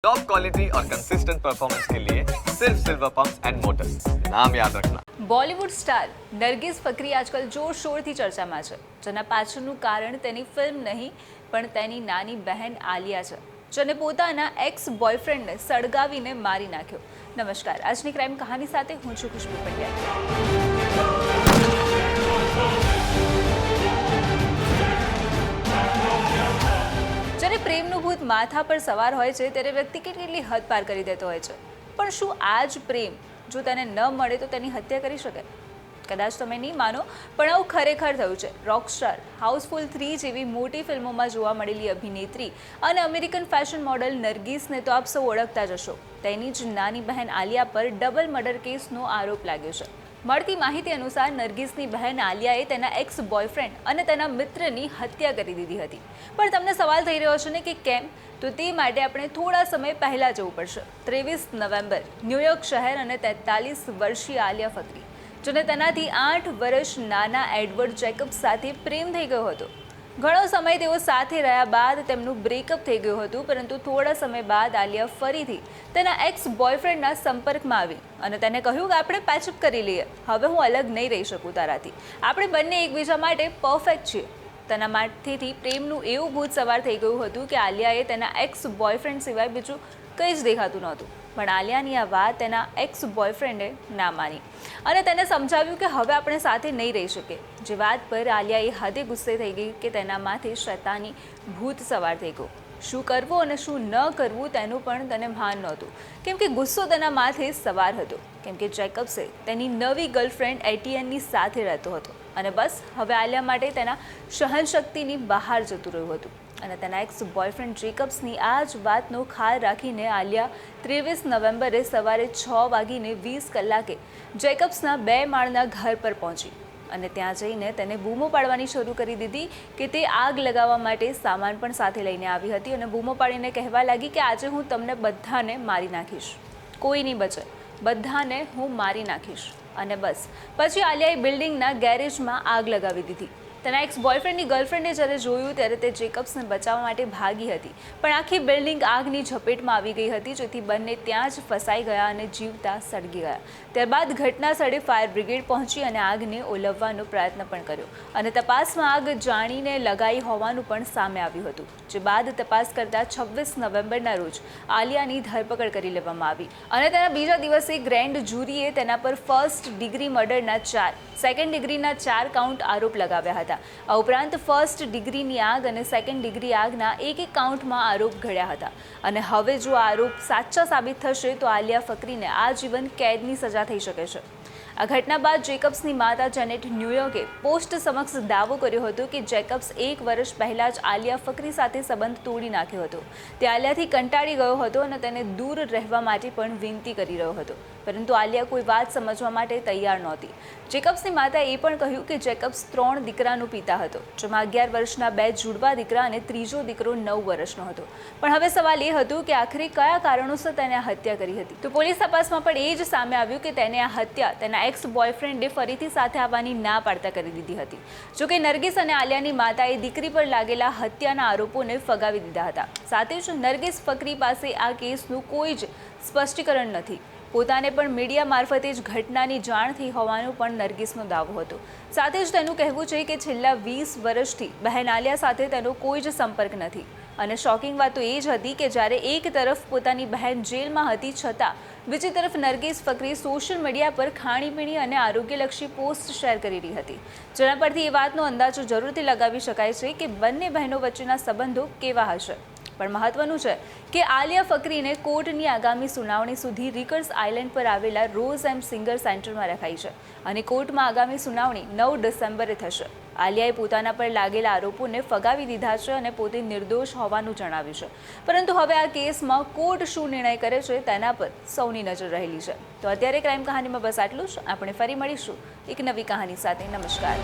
Top quality और consistent performance के लिए सिर्फ सिल्वर पंप्स एंड मोटर्स, नाम याद रखना। બોલિવૂડ સ્ટાર નરગિસ ફકરી આજકાલ જોરશોરથી ચર્ચામાં છે, જેના પાછળનું કારણ તેની ફિલ્મ નહીં પણ તેની નાની બહેન આલિયા છે, જેને પોતાના એક્સ બોયફ્રેન્ડને સળગાવીને મારી નાખ્યો. નમસ્કાર, આજની ક્રાઇમ કહાની સાથે હું છું ખુશ્બુ પંડ્યા. જ્યારે પ્રેમનું ભૂત માથા પર સવાર હોય છે ત્યારે વ્યક્તિ કેટલી હદ પાર કરી દેતો હોય છે. પણ શું આ જ પ્રેમ જો તેને ન મળે તો તેની હત્યા કરી શકે? કદાચ તમે નહીં માનો, પણ આવું ખરેખર થયું છે. રોકસ્ટાર, હાઉસફુલ 3 જેવી મોટી ફિલ્મોમાં જોવા મળેલી અભિનેત્રી અને અમેરિકન ફેશન મોડલ નરગિસને તો આપ સૌ ઓળખતા જ હશો. તેની જ નાની બહેન આલિયા પર ડબલ મર્ડર કેસનો આરોપ લાગ્યો છે. મળતી માહિતી અનુસાર નરગિસની બહેન આલિયાએ તેના એક્સ બોયફ્રેન્ડ અને તેના મિત્રની હત્યા કરી દીધી હતી. પણ તમને સવાલ થઈ રહ્યો છે ને કે કેમ? તો તે માટે આપણે થોડા સમય પહેલાં જવું પડશે. 23 નવેમ્બર ન્યૂયોર્ક શહેર અને 43 વર્ષીય આલિયા ફકરી, જેને તેનાથી 8 વર્ષ નાના એડવર્ડ જેકબ્સ સાથે પ્રેમ થઈ ગયો હતો. ઘણો સમય તેઓ સાથે રહ્યા બાદ તેમનું બ્રેકઅપ થઈ ગયું હતું, પરંતુ થોડા સમય બાદ આલિયા ફરીથી તેના એક્સ બોયફ્રેન્ડના સંપર્કમાં આવી અને તેને કહ્યું કે આપણે પેચઅપ કરી લઈએ. હવે હું અલગ નહીં રહી શકું તારાથી, આપણે બંને એકબીજા માટે પરફેક્ટ છીએ. તેના માથેથી પ્રેમનું એવું ભૂત સવાર થઈ ગયું હતું કે આલિયાએ તેના એક્સ બોયફ્રેન્ડ સિવાય બીજું કંઈ જ દેખાતું નહોતું. પણ આલિયાની આ વાત તેના એક્સ બોયફ્રેન્ડે ના માની અને તેને સમજાવ્યું કે હવે આપણે સાથે નહીં રહી શકીએ. જે વાત પર આલિયા એ હદે ગુસ્સે થઈ ગઈ કે તેના માથે શૈતાની ભૂત સવાર થઈ ગયું. શું કરવું અને શું ન કરવું તેનું પણ તેને ભાન નહોતું, કેમ કે ગુસ્સો તેના માથે સવાર હતો. કેમ કે જેકબ્સે તેની નવી ગર્લફ્રેન્ડ એટીએનની સાથે રહેતો હતો અને બસ હવે આલિયા માટે તેના સહનશક્તિની બહાર જતું રહ્યું હતું. અને તેના એક્સ બોયફ્રેન્ડ જેકબ્સની આ જ વાતનો ખ્યાલ રાખીને આલિયા 23 નવેમ્બરે સવારે 6:20 જેકબ્સના 2 માળના ઘર પર પહોંચી અને ત્યાં જઈને તેને બૂમો પાડવાની શરૂ કરી દીધી કે તે આગ લગાવવા માટે સામાન પણ સાથે લઈને આવી હતી અને બૂમો પાડીને કહેવા લાગી કે આજે હું તમને બધાને મારી નાખીશ, કોઈ નહીં બચે, બધાને હું મારી નાખીશ. અને બસ પછી આલિયાએ બિલ્ડિંગના ગેરેજમાં આગ લગાવી દીધી. તેના એક્સ બોયફ્રેન્ડની ગર્લફ્રેન્ડે જ્યારે જોયું ત્યારે તે જેકબ્સને બચાવવા માટે ભાગી હતી, પણ આખી બિલ્ડિંગ આગની ઝપેટમાં આવી ગઈ હતી, જેથી બંને ત્યાં જ ફસાઈ ગયા અને જીવતા સળગી ગયા. ત્યારબાદ ઘટના સ્થળે ફાયર બ્રિગેડ પહોંચી અને આગને ઓલવવાનો પ્રયત્ન પણ કર્યો અને તપાસમાં આગ જાણીને લગાઈ હોવાનું પણ સામે આવ્યું હતું. જે બાદ તપાસ કરતા 26 નવેમ્બરના રોજ આલિયાની ધરપકડ કરી લેવામાં આવી અને તેના બીજા દિવસે ગ્રેન્ડ જ્યુરીએ તેના પર ફર્સ્ટ ડિગ્રી મર્ડરના 4, સેકન્ડ ડિગ્રીના 4 કાઉન્ટ આરોપ લગાવ્યા હતા. આ ઉપરાંત ફર્સ્ટ ડિગ્રીની આગ અને સેકન્ડ ડિગ્રી આગના એક કાઉન્ટમાં આરોપ ઘડ્યા હતા. અને હવે જો આરોપ સાચા સાબિત થશે તો આલિયા ફકરીને આજીવન કેદની સજા થઈ શકે છે. આ ઘટના બાદ જેકબ્સની માતા જેનેટ ન્યૂયોર્કે પોસ્ટ સમક્ષ દાવો કર્યો હતો કે જેકબ્સ 1 વર્ષ પહેલાં જ આલિયા ફકરી સાથે સંબંધ તોડી નાખ્યો હતો. તે આલિયાથી કંટાળી ગયો હતો અને તેને દૂર રહેવા માટે પણ વિનંતી કરી રહ્યો હતો, પરંતુ આલિયા કોઈ વાત સમજવા માટે તૈયાર નહોતી. જેકબ્સની માતાએ એ પણ કહ્યું કે જેકબ્સ 3 દીકરાનો પિતા હતો, જેમાં 11 વર્ષના 2 જુડવા દીકરા અને ત્રીજો દીકરો 9 વર્ષનો હતો. પણ હવે સવાલ એ હતો કે આખરે કયા કારણોસર તેને આ હત્યા કરી હતી. તો પોલીસ તપાસમાં પણ એ જ સામે આવ્યું કે તેને આ હત્યા તેના એક્સ બોયફ્રેન્ડે ફરીથી સાથે આવવાની ના પાડતા કરી દીધી હતી. જોકે નરગિસ અને આલિયાની માતાએ દીકરી પર લાગેલા હત્યાના આરોપોને ફગાવી દીધા હતા. સાથે જ નરગિસ ફકરી પાસે આ કેસનું કોઈ જ સ્પષ્ટીકરણ નથી. પોતાને પણ મીડિયા મારફતે જ ઘટનાની જાણ થઈ હોવાનો પણ નરગિસનો દાવો હતો. સાથે જ તેનું કહેવું છે કે છેલ્લા 20 વર્ષથી બહેન આલિયા સાથે તેનો કોઈ જ સંપર્ક નથી. અને શોકિંગ વાત તો એ જ હતી કે જ્યારે એક તરફ પોતાની બહેન જેલમાં હતી, છતાં બીજી તરફ નરગિસ ફકરી સોશિયલ મીડિયા પર ખાણીપીણી અને આરોગ્યલક્ષી પોસ્ટ શેર કરી રહી હતી, જેના પરથી એ વાતનો અંદાજો જરૂરથી લગાવી શકાય છે કે બંને બહેનો વચ્ચેના સંબંધો કેવા હશે. પણ મહત્વનું છે કે આલિયા ફકરીને કોર્ટની આગામી સુનાવણી સુધી રિકર્સ આઇલેન્ડ પર આવેલા રોઝ એન્ડ સિંગર સેન્ટરમાં રખાઈ છે અને કોર્ટમાં આગામી સુનાવણી 9 ડિસેમ્બરે થશે. આલિયાએ પોતાના પર લાગેલા આરોપોને ફગાવી દીધા છે અને પોતે નિર્દોષ હોવાનું જણાવ્યું છે. પરંતુ હવે આ કેસમાં કોર્ટ શું નિર્ણય કરે છે તેના પર સૌની નજર રહેલી છે. તો અત્યારે ક્રાઇમ કહાનીમાં બસ આટલું જ. આપણે ફરી મળીશું એક નવી કહાની સાથે. નમસ્કાર.